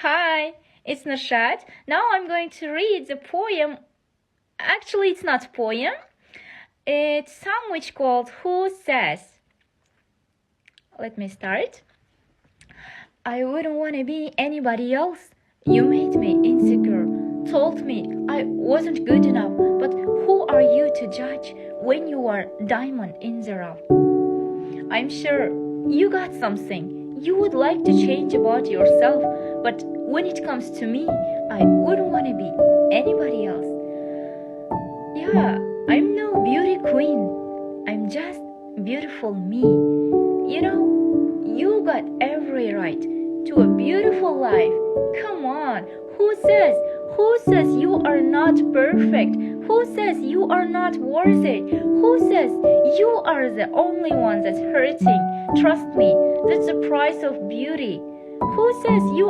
Hi, it's Nashad. Now I'm going to read the poem. Actually, it's not a poem. It's a sandwich called Who Says. Let me start. I wouldn't want to be anybody else. You made me insecure, told me I wasn't good enough. But who are you to judge when you are diamond in the rough? I'm sure you got something you would like to change about yourself, but when it comes to me, I wouldn't want to be anybody else. Yeah, I'm no beauty queen. I'm just beautiful me. You know, you got every right to a beautiful life. Come on, who says you are not perfect? Who says you are not worthy? Who says you are the only one that's hurting? Trust me, that's the price of beauty. Who says you